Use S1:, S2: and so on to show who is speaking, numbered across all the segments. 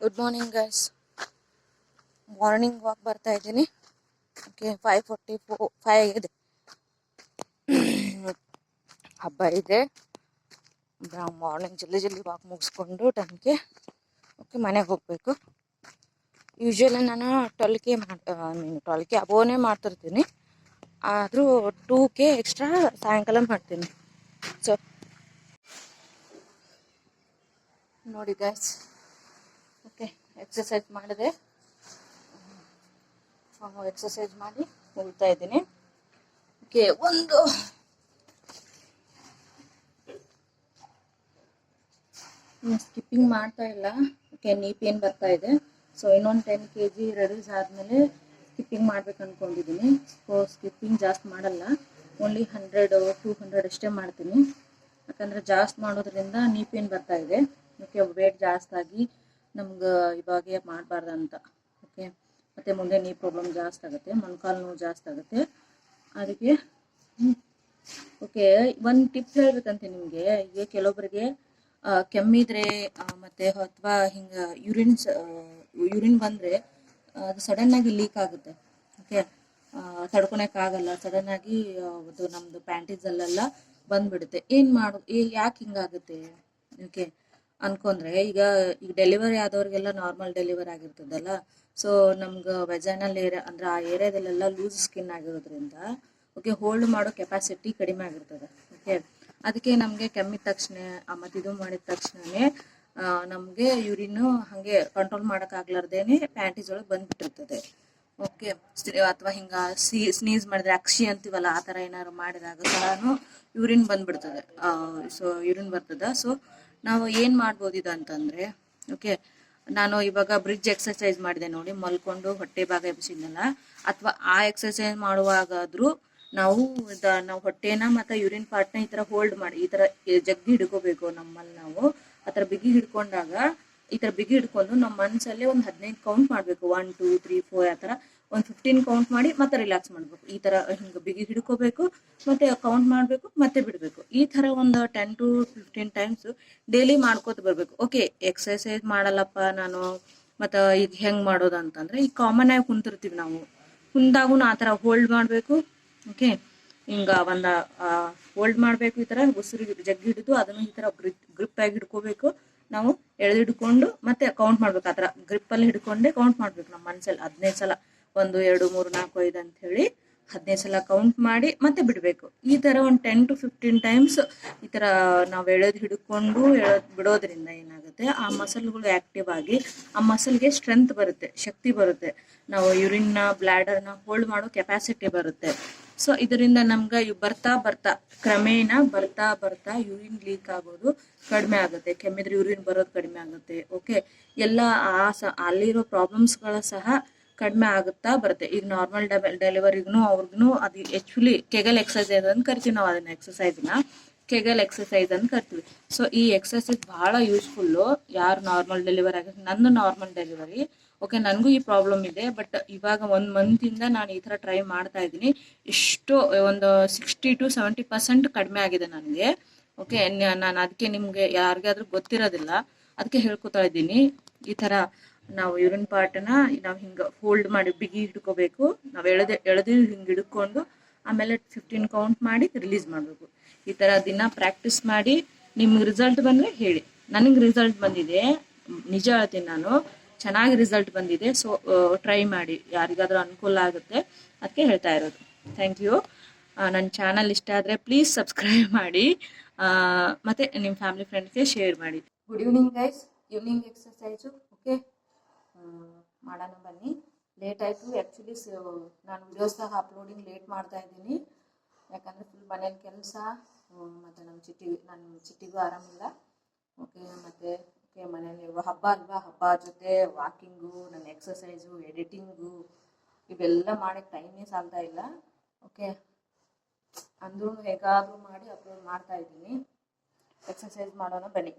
S1: Good morning guys. Morning walk ಬರ್ತಾ ಇದ್ದೀನಿ. Okay, 5:45 ಆಗಿದೆ. ಹಬ್ಬ ಇದೆ. ಮಾರ್ನಿಂಗ್ ಜಲ್ದಿ ವಾಕ್ ಮುಗಿಸ್ಕೊಂಡು 10ಗೆ ಓಕೆ ಮನೆಗೆ ಹೋಗಬೇಕು. ಯೂಶ್ವಲಿ ನಾನು 12ಗೆ ಅಬೋನೇ ಮಾಡ್ತಿರ್ತೀನಿ. ಆದರೂ 2ಗೆ ಎಕ್ಸ್ಟ್ರಾ ಸಾಯಂಕಾಲ ಮಾಡ್ತೀನಿ. ಸೊ ನೋಡಿ ಗೈಸ್, ಓಕೆ ಎಕ್ಸಸೈಸ್ ಮಾಡಿದೆ. ಎಕ್ಸಸೈಸ್ ಮಾಡಿ ಹೋಗ್ತಾ ಇದ್ದೀನಿ. ಓಕೆ, ಸ್ಕಿಪ್ಪಿಂಗ್ ಮಾಡ್ತಾ ಇಲ್ಲ. ಓಕೆ, ನೀ ಪೇನ್ ಬರ್ತಾ ಇದೆ. ಸೊ ಇನ್ನೊಂದು 10 kg ರೆಡ್ಯೂಸ್ ಆದಮೇಲೆ ಸ್ಕಿಪ್ಪಿಂಗ್ ಮಾಡ್ಬೇಕು ಅಂದ್ಕೊಂಡಿದ್ದೀನಿ. ಸೊ ಸ್ಕಿಪ್ಪಿಂಗ್ ಜಾಸ್ತಿ ಮಾಡಲ್ಲ, ಓನ್ಲಿ 100-200 ಅಷ್ಟೇ ಮಾಡ್ತೀನಿ. ಯಾಕಂದರೆ ಜಾಸ್ತಿ ಮಾಡೋದ್ರಿಂದ ನೀ ಪೇನ್ ಬರ್ತಾ ಇದೆ. ಓಕೆ, ವೇಟ್ ಜಾಸ್ತಿ ಆಗಿ ನಮ್ಗೆ ಇವಾಗೆ ಮಾಡಬಾರ್ದಂತ. ಓಕೆ, ಮತ್ತು ಮುಂದೆ ನೀ ಪ್ರಾಬ್ಲಮ್ ಜಾಸ್ತಿ ಆಗುತ್ತೆ, ಮೊಣಕಾಲು ನೋವು ಜಾಸ್ತಿ ಆಗುತ್ತೆ. ಅದಕ್ಕೆ ಓಕೆ, ಒಂದು ಟಿಪ್ಸ್ ಹೇಳ್ಬೇಕಂತೆ ನಿಮಗೆ. ಈಗ ಕೆಲವೊಬ್ಬರಿಗೆ ಕೆಮ್ಮಿದ್ರೆ ಮತ್ತು ಅಥವಾ ಹಿಂಗೆ ಯೂರಿನ್ ಬಂದರೆ ಅದು ಸಡನ್ನಾಗಿ ಲೀಕ್ ಆಗುತ್ತೆ. ಓಕೆ, ತಡ್ಕೊಳಕ್ಕಾಗಲ್ಲ. ಸಡನ್ನಾಗಿ ಅದು ನಮ್ಮದು ಪ್ಯಾಂಟೀಸಲ್ಲೆಲ್ಲ ಬಂದುಬಿಡುತ್ತೆ. ಯಾಕೆ ಹಿಂಗಾಗುತ್ತೆ ಓಕೆ ಅನ್ಕೊಂಡ್ರೆ, ಈಗ ಡೆಲಿವರಿ ಆದವ್ರಿಗೆಲ್ಲ ನಾರ್ಮಲ್ ಡೆಲಿವರಿ ಆಗಿರ್ತದಲ್ಲ. ಸೊ ನಮ್ಗೆ ವೆಜೈನಲ್ ಏರಿಯಾ ಅಂದರೆ ಆ ಏರಿಯಾದಲ್ಲೆಲ್ಲ ಲೂಸ್ ಸ್ಕಿನ್ ಆಗಿರೋದ್ರಿಂದ ಓಕೆ ಹೋಲ್ಡ್ ಮಾಡೋ ಕೆಪಾಸಿಟಿ ಕಡಿಮೆ ಆಗಿರ್ತದೆ. ಓಕೆ, ಅದಕ್ಕೆ ನಮಗೆ ಕೆಮ್ಮಿದ ತಕ್ಷಣ ಮತ್ತು ಇದು ಮಾಡಿದ ತಕ್ಷಣವೇ ನಮಗೆ ಯೂರಿನ್ನು ಹಾಗೆ ಕಂಟ್ರೋಲ್ ಮಾಡೋಕ್ಕಾಗ್ಲಾರ್ದೇನೆ ಪ್ಯಾಂಟೀಸ್ ಒಳಗೆ ಬಂದುಬಿಟ್ಟಿರ್ತದೆ. ಓಕೆ, ಅಥವಾ ಹಿಂಗೆ ಸ್ನೀಸ್ ಮಾಡಿದ್ರೆ ಅಕ್ಷಿ ಅಂತೀವಲ್ಲ, ಆ ಥರ ಏನಾದ್ರು ಮಾಡಿದಾಗ ಸಹ ಯೂರಿನ್ ಬಂದುಬಿಡ್ತದೆ. ಸೊ ಯೂರಿನ್ ಬರ್ತದೆ. ಸೊ ನಾವು ಏನು ಮಾಡ್ಬೋದು ಇದು ಅಂತಂದರೆ, ಓಕೆ ನಾನು ಇವಾಗ ಬ್ರಿಡ್ಜ್ ಎಕ್ಸರ್ಸೈಸ್ ಮಾಡಿದೆ ನೋಡಿ, ಮಲ್ಕೊಂಡು ಹೊಟ್ಟೆ ಭಾಗ ಎಬ್ಸಿದ್ನಲ್ಲ, ಅಥವಾ ಆ ಎಕ್ಸರ್ಸೈಸ್ ಮಾಡುವಾಗಾದರೂ ನಾವು ಹೊಟ್ಟೆನ ಮತ್ತು ಯೂರಿನ್ ಪಾರ್ಟ್ನ ಈ ಥರ ಹೋಲ್ಡ್ ಮಾಡಿ ಈ ಥರ ಜಗ್ಗಿ ಹಿಡ್ಕೋಬೇಕು. ನಮ್ಮಲ್ಲಿ ನಾವು ಆ ಥರ ಬಿಗಿ ಹಿಡ್ಕೊಂಡಾಗ ಈ ಥರ ಬಿಗಿ ಹಿಡ್ಕೊಂಡು ನಮ್ಮ ಮನಸ್ಸಲ್ಲೇ ಒಂದು 15 ಕೌಂಟ್ ಮಾಡಬೇಕು. 1 2 3 4 ಆ ಥರ ಒಂದು 15 ಕೌಂಟ್ ಮಾಡಿ ಮತ್ತೆ ರಿಲ್ಯಾಕ್ಸ್ ಮಾಡಬೇಕು. ಈ ಥರ ಹಿಂಗೆ ಬಿಗಿ ಹಿಡ್ಕೋಬೇಕು, ಮತ್ತೆ ಕೌಂಟ್ ಮಾಡಬೇಕು, ಮತ್ತೆ ಬಿಡಬೇಕು. ಈ ಥರ ಒಂದು 10 to 15 ಟೈಮ್ಸ್ ಡೈಲಿ ಮಾಡ್ಕೋತ ಬರಬೇಕು. ಓಕೆ, ಎಕ್ಸರ್ಸೈಸ್ ಮಾಡಲ್ಲಪ್ಪ ನಾನು, ಮತ್ತು ಈಗ ಹೆಂಗೆ ಮಾಡೋದು ಅಂತಂದರೆ, ಈಗ ಕಾಮನ್ ಆಗಿ ಕುಂತಿರ್ತೀವಿ ನಾವು, ಕುಂದಾಗೂ ಆ ಥರ ಹೋಲ್ಡ್ ಮಾಡಬೇಕು. ಓಕೆ, ಹಿಂಗೆ ಹೋಲ್ಡ್ ಮಾಡಬೇಕು. ಈ ಥರ ಉಸಿರು ಜಗ್ಗಿ ಹಿಡಿದು ಅದನ್ನು ಈ ಥರ ಗ್ರಿಪ್ ಆಗಿ ಹಿಡ್ಕೋಬೇಕು. ನಾವು ಎಳೆದಿಡ್ಕೊಂಡು ಮತ್ತೆ ಕೌಂಟ್ ಮಾಡ್ಬೇಕು. ಆ ಥರ ಗ್ರಿಪ್ಪಲ್ಲಿ ಹಿಡ್ಕೊಂಡೆ ಕೌಂಟ್ ಮಾಡ್ಬೇಕು ನಮ್ಮ ಮನಸ್ಸಲ್ಲಿ 15 ಸಲ. 1 2 3 4 5 ಅಂತ ಹೇಳಿ 15 ಸಲ ಕೌಂಟ್ ಮಾಡಿ ಮತ್ತೆ ಬಿಡಬೇಕು. ಈ ಥರ ಒಂದು 10 to 15 ಟೈಮ್ಸ್ ಈ ಥರ ನಾವು ಹಿಡ್ಕೊಂಡು ಬಿಡೋದ್ರಿಂದ ಏನಾಗುತ್ತೆ, ಆ ಮಸಲ್ಗಳು ಆ್ಯಕ್ಟಿವ್ ಆಗಿ ಆ ಮಸಲ್ಗೆ ಸ್ಟ್ರೆಂತ್ ಬರುತ್ತೆ, ಶಕ್ತಿ ಬರುತ್ತೆ. ನಾವು ಯೂರಿನ್ನ ಬ್ಲ್ಯಾಡರ್ನ ಹೋಲ್ಡ್ ಮಾಡೋ ಕೆಪಾಸಿಟಿ ಬರುತ್ತೆ. ಸೊ ಇದರಿಂದ ನಮ್ಗೆ ಕ್ರಮೇಣ ಬರ್ತಾ ಯೂರಿನ್ ಲೀಕ್ ಆಗೋದು ಕಡಿಮೆ ಆಗುತ್ತೆ. ಕೆಮ್ಮಿದ್ರೆ ಯೂರಿನ್ ಬರೋದು ಕಡಿಮೆ ಆಗುತ್ತೆ. ಓಕೆ, ಎಲ್ಲ ಅಲ್ಲಿರೋ ಪ್ರಾಬ್ಲಮ್ಸ್ಗಳ ಸಹ ಕಡಿಮೆ ಆಗುತ್ತಾ ಬರುತ್ತೆ. ಈಗ ನಾರ್ಮಲ್ ಡೆಲಿವರಿಗೂ ಅವ್ರಿಗೂ ಅದು ಆ್ಯಕ್ಚುಲಿ ಕೆಗಲ್ ಎಕ್ಸರ್ಸೈಸ್ ಅಂತ ಕರಿತೀವಿ ನಾವು. ಅದನ್ನ ಎಕ್ಸರ್ಸೈಸ್ನ ಕೆಗಲ್ ಎಕ್ಸರ್ಸೈಸ್ ಅಂತ ಕರಿತೀವಿ. ಸೊ ಈ ಎಕ್ಸರ್ಸೈಸ್ ಭಾಳ ಯೂಸ್ಫುಲ್ಲು. ಯಾರು ನಾರ್ಮಲ್ ಡೆಲಿವರಿ ಆಗುತ್ತೆ, ನಂದು ನಾರ್ಮಲ್ ಡೆಲಿವರಿ. ಓಕೆ, ನನಗೂ ಈ ಪ್ರಾಬ್ಲಮ್ ಇದೆ. ಬಟ್ ಇವಾಗ 1 ಮಂತಿಂದ ನಾನು ಈ ಥರ ಟ್ರೈ ಮಾಡ್ತಾ ಇದ್ದೀನಿ. ಇಷ್ಟು ಒಂದು 60 to 70% ಕಡಿಮೆ ಆಗಿದೆ ನನಗೆ. ಓಕೆ, ನಾನು ಅದಕ್ಕೆ ನಿಮಗೆ ಯಾರಿಗಾದ್ರೂ ಗೊತ್ತಿರೋದಿಲ್ಲ, ಅದಕ್ಕೆ ಹೇಳ್ಕೊತಾ ಇದ್ದೀನಿ. ಈ ಥರ ನಾವು ಯೂರಿನ್ ಪಾರ್ಟನ್ನ ನಾವು ಹಿಂಗೆ ಹೋಲ್ಡ್ ಮಾಡಿ ಬಿಗಿ ಹಿಡ್ಕೋಬೇಕು. ನಾವು ಎಳೆದು ಹಿಂಗೆ ಹಿಡ್ಕೊಂಡು ಆಮೇಲೆ 15 ಕೌಂಟ್ ಮಾಡಿ ರಿಲೀಸ್ ಮಾಡಬೇಕು. ಈ ಥರ ದಿನ ಪ್ರಾಕ್ಟೀಸ್ ಮಾಡಿ ನಿಮ್ಗೆ ರಿಸಲ್ಟ್ ಬಂದರೆ ಹೇಳಿ. ನನಗೆ ರಿಸಲ್ಟ್ ಬಂದಿದೆ, ನಿಜ ಹೇಳ್ತೀನಿ, ನಾನು ಚೆನ್ನಾಗಿ ರಿಸಲ್ಟ್ ಬಂದಿದೆ. ಸೊ ಟ್ರೈ ಮಾಡಿ, ಯಾರಿಗಾದ್ರೂ ಅನುಕೂಲ ಆಗುತ್ತೆ, ಅದಕ್ಕೆ ಹೇಳ್ತಾ ಇರೋದು. Thank you. ನನ್ನ ಚಾನಲ್ ಇಷ್ಟ ಆದರೆ ಪ್ಲೀಸ್ ಸಬ್ಸ್ಕ್ರೈಬ್ ಮಾಡಿ, ಮತ್ತು ನಿಮ್ಮ ಫ್ಯಾಮಿಲಿ ಫ್ರೆಂಡ್ಸ್ಗೆ ಶೇರ್ ಮಾಡಿ. Good evening guys. Evening exercise okay ಮಾಡೋಣ ಬನ್ನಿ. ಲೇಟ್ ಆಯಿತು ಆ್ಯಕ್ಚುಲಿ. ನಾನು ವಿಡಿಯೋಸ್ ಸಹ ಅಪ್ಲೋಡಿಂಗ್ ಲೇಟ್ ಮಾಡ್ತಾ ಇದ್ದೀನಿ, ಯಾಕಂದರೆ ಫುಲ್ ಮನೇಲಿ ಕೆಲಸ, ಮತ್ತು ನನ್ನ ಚಿಟ್ಟಿಗೂ ಆರಾಮಿಲ್ಲ. ಓಕೆ, ಮತ್ತು ಓಕೆ ಮನೇಲಿ ಹಬ್ಬ ಅಲ್ವಾ, ಹಬ್ಬ ಜೊತೆ ವಾಕಿಂಗು, ನನ್ನ ಎಕ್ಸಸೈಸು, ಎಡಿಟಿಂಗು ಇವೆಲ್ಲ ಮಾಡೋಕ್ಕೆ ಟೈಮೇ ಸಾಲ್ತಾ ಇಲ್ಲ. ಓಕೆ, ಅಂದ್ರೂ ಹೇಗಾದರೂ ಮಾಡಿ ಅಪ್ಲೋಡ್ ಮಾಡ್ತಾ ಇದ್ದೀನಿ. ಎಕ್ಸಸೈಸ್ ಮಾಡೋಣ ಬನ್ನಿ.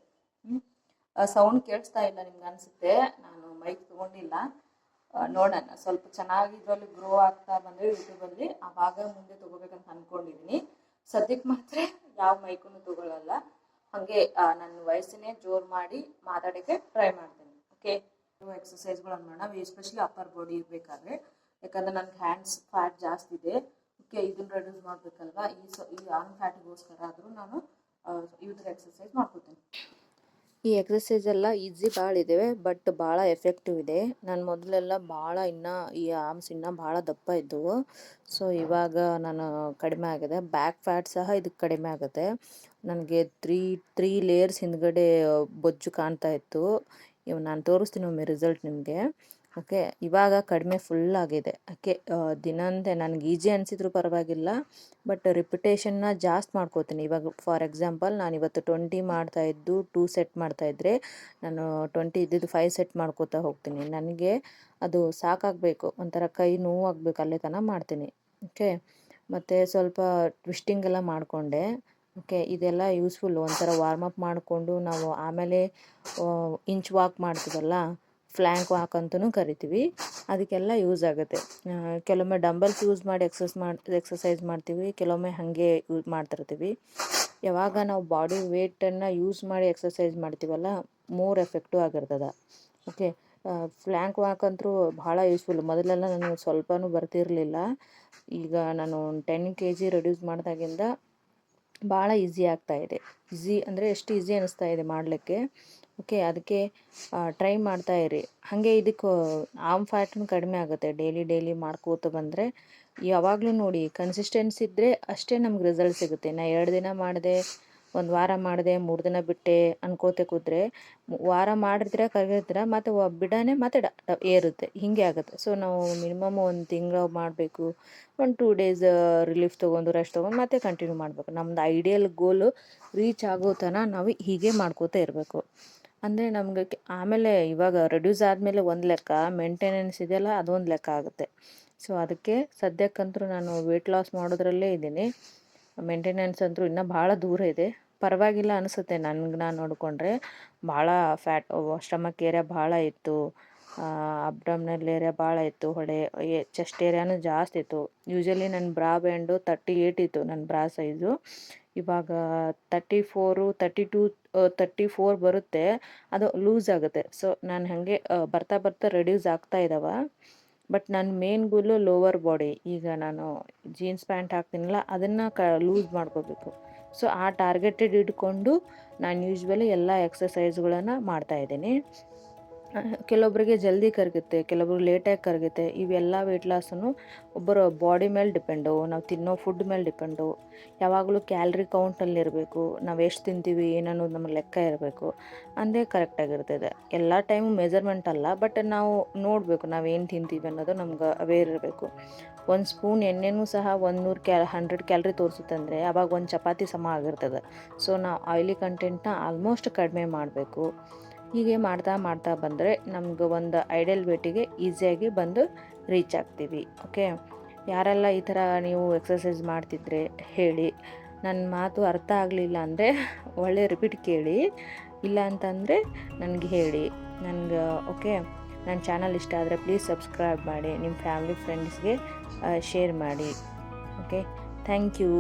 S1: ಸೌಂಡ್ ಕೇಳಿಸ್ತಾ ಇಲ್ಲ ನಿಮ್ಗೆ ಅನಿಸುತ್ತೆ, ನಾನು ಮೈಕ್ ತೊಗೊಂಡಿಲ್ಲ. ನೋಡೋಣ, ಸ್ವಲ್ಪ ಚೆನ್ನಾಗಿ ಇದರಲ್ಲಿ ಗ್ರೋ ಆಗ್ತಾ ಬಂದರೆ ಯೂಟ್ಯೂಬಲ್ಲಿ ಆವಾಗ ಮುಂದೆ ತೊಗೋಬೇಕಂತ ಅಂದ್ಕೊಂಡಿದ್ದೀನಿ. ಸದ್ಯಕ್ಕೆ ಮಾತ್ರ ಯಾವ ಮೈಕನ್ನು ತೊಗೊಳ್ಳಲ್ಲ, ಹಾಗೆ ನನ್ನ ವಯಸ್ಸನ್ನೇ ಜೋರು ಮಾಡಿ ಮಾತಾಡೋಕ್ಕೆ ಟ್ರೈ ಮಾಡ್ತೀನಿ. ಓಕೆ, ಎಕ್ಸಸೈಸ್ಗಳನ್ನು ಮಾಡೋಣ, ಎಸ್ಪೆಷಲಿ ಅಪ್ಪರ್ ಬಾಡಿ ಇರಬೇಕಾದ್ರೆ. ಯಾಕಂದರೆ ನನಗೆ ಹ್ಯಾಂಡ್ಸ್ ಫ್ಯಾಟ್ ಜಾಸ್ತಿ ಇದೆ. ಓಕೆ, ಇದನ್ನು ರೆಡ್ಯೂಸ್ ಮಾಡಬೇಕಲ್ವಾ, ಈ ಆರ್ಮ್ ಫ್ಯಾಟಿಗೋಸ್ಕರ ಆದರೂ ನಾನು ಇದ್ರ ಎಕ್ಸಸೈಸ್ ಮಾಡ್ಕೋತೀನಿ.
S2: ಈ ಎಕ್ಸಸೈಸ್ ಎಲ್ಲ ಈಸಿ ಭಾಳ ಇದ್ದಾವೆ, ಬಟ್ ಭಾಳ ಎಫೆಕ್ಟಿವ್ ಇದೆ. ನಾನು ಮೊದಲೆಲ್ಲ ಭಾಳ ಈ ಆರ್ಮ್ಸ್ ಇನ್ನೂ ಭಾಳ ದಪ್ಪ ಇದ್ದವು. ಸೊ ಇವಾಗ ನಾನು ಕಡಿಮೆ ಆಗಿದೆ. ಬ್ಯಾಕ್ ಫ್ಯಾಟ್ ಸಹ ಇದಕ್ಕೆ ಕಡಿಮೆ ಆಗುತ್ತೆ. ನನಗೆ ತ್ರೀ ಲೇಯರ್ಸ್ ಹಿಂದ್ಗಡೆ ಬೊಜ್ಜು ಕಾಣ್ತಾ ಇತ್ತು. ನಾನು ತೋರಿಸ್ತೀನಿ ಒಮ್ಮೆ ರಿಸಲ್ಟ್ ನಿಮಗೆ. ಓಕೆ, ಇವಾಗ ಕಡಿಮೆ ಫುಲ್ ಆಗಿದೆ. ಓಕೆ, ದಿನಂತೆ ನನಗೆ ಈಜಿ ಅನಿಸಿದ್ರು ಪರವಾಗಿಲ್ಲ, ಬಟ್ ರಿಪಿಟೇಷನ್ನ ಜಾಸ್ತಿ ಮಾಡ್ಕೋತೀನಿ. ಇವಾಗ ಫಾರ್ ಎಕ್ಸಾಂಪಲ್ ನಾನು ಇವತ್ತು 20 ಮಾಡ್ತಾಯಿದ್ದು 2 ಸೆಟ್ ಮಾಡ್ತಾಯಿದ್ರೆ ನಾನು 20 ಇದ್ದಿದ್ದು 5 ಸೆಟ್ ಮಾಡ್ಕೋತಾ ಹೋಗ್ತೀನಿ. ನನಗೆ ಅದು ಸಾಕಾಗಬೇಕು, ಒಂಥರ ಕೈ ನೋವಾಗಬೇಕು, ಅಲ್ಲೇ ತನಕ ಮಾಡ್ತೀನಿ. ಓಕೆ, ಮತ್ತು ಸ್ವಲ್ಪ ಟ್ವಿಸ್ಟಿಂಗ್ ಎಲ್ಲ ಮಾಡಿಕೊಂಡೆ. ಓಕೆ, ಇದೆಲ್ಲ ಯೂಸ್ಫುಲ್ಲು. ಒಂಥರ ವಾರ್ಮಪ್ ಮಾಡಿಕೊಂಡು ನಾವು ಆಮೇಲೆ ಇಂಚ್ ವಾಕ್ ಮಾಡ್ತೀವಲ್ಲ, ಫ್ಲ್ಯಾಂಕ್ ವಾಕ್ ಅಂತಲೂ ಕರಿತೀವಿ, ಅದಕ್ಕೆಲ್ಲ ಯೂಸ್ ಆಗುತ್ತೆ. ಕೆಲವೊಮ್ಮೆ ಡಂಬಲ್ಸ್ ಯೂಸ್ ಮಾಡಿ ಎಕ್ಸಸೈಸ್ ಮಾಡ್ತೀವಿ, ಕೆಲವೊಮ್ಮೆ ಹಾಗೆ ಯೂಸ್ ಮಾಡ್ತಿರ್ತೀವಿ. ಯಾವಾಗ ನಾವು ಬಾಡಿ ವೇಟನ್ನು ಯೂಸ್ ಮಾಡಿ ಎಕ್ಸಸೈಸ್ ಮಾಡ್ತೀವಲ್ಲ, ಮೋರ್ ಎಫೆಕ್ಟಿವ್ ಆಗಿರ್ತದೆ. ಓಕೆ, ಫ್ಲ್ಯಾಂಕ್ ವಾಕ್ ಅಂತೂ ಭಾಳ ಯೂಸ್ಫುಲ್. ಮೊದಲೆಲ್ಲ ನನಗೆ ಸ್ವಲ್ಪನೂ ಬರ್ತಿರಲಿಲ್ಲ. ಈಗ ನಾನು 10 kg ರೆಡ್ಯೂಸ್ ಮಾಡಿದಾಗಿಂದ ಭಾಳ ಈಸಿ ಆಗ್ತಾಯಿದೆ. ಈಸಿ ಅಂದರೆ ಎಷ್ಟು ಈಸಿ ಅನ್ನಿಸ್ತಾ ಇದೆ ಮಾಡಲಿಕ್ಕೆ. ಓಕೆ, ಅದಕ್ಕೆ ಟ್ರೈ ಮಾಡ್ತಾಯಿರಿ. ಹಾಗೆ ಇದಕ್ಕೆ ಆರ್ಮ್ ಫ್ಯಾಟ್ನು ಕಡಿಮೆ ಆಗುತ್ತೆ ಡೈಲಿ ಮಾಡ್ಕೋತ ಬಂದರೆ. ಯಾವಾಗಲೂ ನೋಡಿ, ಕನ್ಸಿಸ್ಟೆನ್ಸಿ ಇದ್ದರೆ ಅಷ್ಟೇ ನಮ್ಗೆ ರಿಸಲ್ಟ್ ಸಿಗುತ್ತೆ. ನಾ 2 ದಿನ ಮಾಡಿದೆ, 1 ವಾರ ಮಾಡಿದೆ, 3 ದಿನ ಬಿಟ್ಟೆ ಅನ್ಕೋತೆ ಕೂತ್ರೆ, ವಾರ ಮಾಡಿದ್ರೆ ಕರಗಿದ್ರೆ ಮತ್ತು ಬಿಡನೆ ಮತ್ತೆ ಏರುತ್ತೆ, ಹೀಗೆ ಆಗುತ್ತೆ. ಸೊ ನಾವು ಮಿನಿಮಮ್ 1 ತಿಂಗಳು ಮಾಡಬೇಕು. 2 ಡೇಸ್ ರಿಲೀಫ್ ತೊಗೊಂಡು ರೆಸ್ಟ್ ತೊಗೊಂಡು ಮತ್ತೆ ಕಂಟಿನ್ಯೂ ಮಾಡಬೇಕು. ನಮ್ದು ಐಡಿಯಲ್ ಗೋಲು ರೀಚ್ ಆಗೋ ತನಕ ನಾವು ಹೀಗೆ ಮಾಡ್ಕೋತಾ ಇರಬೇಕು. ಅಂದರೆ ನಮಗೆ ಆಮೇಲೆ ಇವಾಗ ರೆಡ್ಯೂಸ್ ಆದಮೇಲೆ ಒಂದು ಲೆಕ್ಕ, ಮೇಂಟೆನೆನ್ಸ್ ಇದೆಯಲ್ಲ ಅದೊಂದು ಲೆಕ್ಕ ಆಗುತ್ತೆ. ಸೊ ಅದಕ್ಕೆ ಸದ್ಯಕ್ಕಂತೂ ನಾನು ವೆಯ್ಟ್ ಲಾಸ್ ಮಾಡೋದ್ರಲ್ಲೇ ಇದ್ದೀನಿ. ಮೇಂಟೆನೆನ್ಸ್ ಅಂತೂ ಇನ್ನೂ ಭಾಳ ದೂರ ಇದೆ. ಪರವಾಗಿಲ್ಲ ಅನಿಸುತ್ತೆ ನನಗೆ, ನಾನು ನೋಡಿಕೊಂಡ್ರೆ. ಭಾಳ ಫ್ಯಾಟ್, ಸ್ಟಮಕ್ ಏರಿಯಾ ಭಾಳ ಇತ್ತು, ಅಬ್ಡಮಿನಲ್ ಏರಿಯಾ ಭಾಳ ಇತ್ತು, ಚೆಸ್ಟ್ ಏರಿಯಾನು ಜಾಸ್ತಿ ಇತ್ತು. ಯೂಶ್ವಲಿ ನನ್ನ ಬ್ರಾ ಬ್ಯಾಂಡು 38 ಇತ್ತು, ನನ್ನ ಬ್ರಾ ಸೈಜು. ಇವಾಗ 34, 32, 34 ಬರುತ್ತೆ, ಅದು ಲೂಸ್ ಆಗುತ್ತೆ. ಸೊ ನಾನು ಹಾಗೆ ಬರ್ತಾ ರೆಡ್ಯೂಸ್ ಆಗ್ತಾ ಇದ್ದಾವೆ. ಬಟ್ ನನ್ನ ಮೇನ್ ಗೋಲು ಲೋವರ್ ಬಾಡಿ. ಈಗ ನಾನು ಜೀನ್ಸ್ ಪ್ಯಾಂಟ್ ಹಾಕ್ತೀನಲ್ಲ, ಅದನ್ನು ಲೂಸ್ ಮಾಡ್ಕೋಬೇಕು. ಸೊ ಆ ಟಾರ್ಗೆಟೆಡ್ ಇಟ್ಕೊಂಡು ನಾನು ಯೂಶ್ವಲಿ ಎಲ್ಲ ಎಕ್ಸಸೈಸ್ಗಳನ್ನು ಮಾಡ್ತಾಯಿದ್ದೀನಿ. ಕೆಲವೊಬ್ಬರಿಗೆ ಜಲ್ದಿ ಕರಗುತ್ತೆ, ಕೆಲವೊಬ್ರಿಗೆ ಲೇಟಾಗಿ ಕರಗುತ್ತೆ. ಇವೆಲ್ಲ ವೆಯ್ಟ್ ಲಾಸನ್ನು ಒಬ್ಬರ ಬಾಡಿ ಮೇಲೆ ಡಿಪೆಂಡು, ನಾವು ತಿನ್ನೋ ಫುಡ್ ಮೇಲೆ ಡಿಪೆಂಡು. ಯಾವಾಗಲೂ ಕ್ಯಾಲ್ರಿ ಕೌಂಟಲ್ಲಿರಬೇಕು, ನಾವು ಎಷ್ಟು ತಿಂತೀವಿ ಏನನ್ನೋದು ನಮಗೆ ಲೆಕ್ಕ ಇರಬೇಕು, ಅಂದೇ ಕರೆಕ್ಟಾಗಿರ್ತದೆ. ಎಲ್ಲ ಟೈಮು ಮೆಜರ್ಮೆಂಟ್ ಅಲ್ಲ, ಬಟ್ ನಾವು ನೋಡಬೇಕು ನಾವೇನು ತಿಂತೀವಿ ಅನ್ನೋದು ನಮ್ಗೆ ಅವೇರ್ ಇರಬೇಕು. 1 ಸ್ಪೂನ್ ಎಣ್ಣೆನೂ ಸಹ 100 ಕ್ಯಾಲ್ರಿ ತೋರಿಸುತ್ತೆ ಅಂದರೆ ಅವಾಗ 1 ಚಪಾತಿ ಸಮ ಆಗಿರ್ತದೆ. ಸೊ ನಾವು ಆಯಿಲಿ ಕಂಟೆಂಟ್ನ ಆಲ್ಮೋಸ್ಟ್ ಕಡಿಮೆ ಮಾಡಬೇಕು. ಹೀಗೆ ಮಾಡ್ತಾ ಬಂದರೆ ನಮ್ಗೆ ಒಂದು ಐಡಿಯಲ್ ವೇಟಿಗೆ ಈಸಿಯಾಗಿ ಬಂದು ರೀಚ್ ಆಗ್ತೀವಿ. ಓಕೆ, ಯಾರೆಲ್ಲ ಈ ಥರ ನೀವು ಎಕ್ಸಸೈಸ್ ಮಾಡ್ತಿದ್ರೆ ಹೇಳಿ. ನನ್ನ ಮಾತು ಅರ್ಥ ಆಗಲಿಲ್ಲ ಅಂದರೆ ಒಳ್ಳೆ ರಿಪೀಟ್ ಕೇಳಿ, ಇಲ್ಲ ಅಂತಂದರೆ ನನಗೆ ಹೇಳಿ. ಓಕೆ, ನನ್ನ ಚಾನಲ್ ಇಷ್ಟ ಆದರೆ ಪ್ಲೀಸ್ ಸಬ್ಸ್ಕ್ರೈಬ್ ಮಾಡಿ, ನಿಮ್ಮ ಫ್ಯಾಮಿಲಿ ಫ್ರೆಂಡ್ಸ್ಗೆ ಶೇರ್ ಮಾಡಿ. Okay, thank you.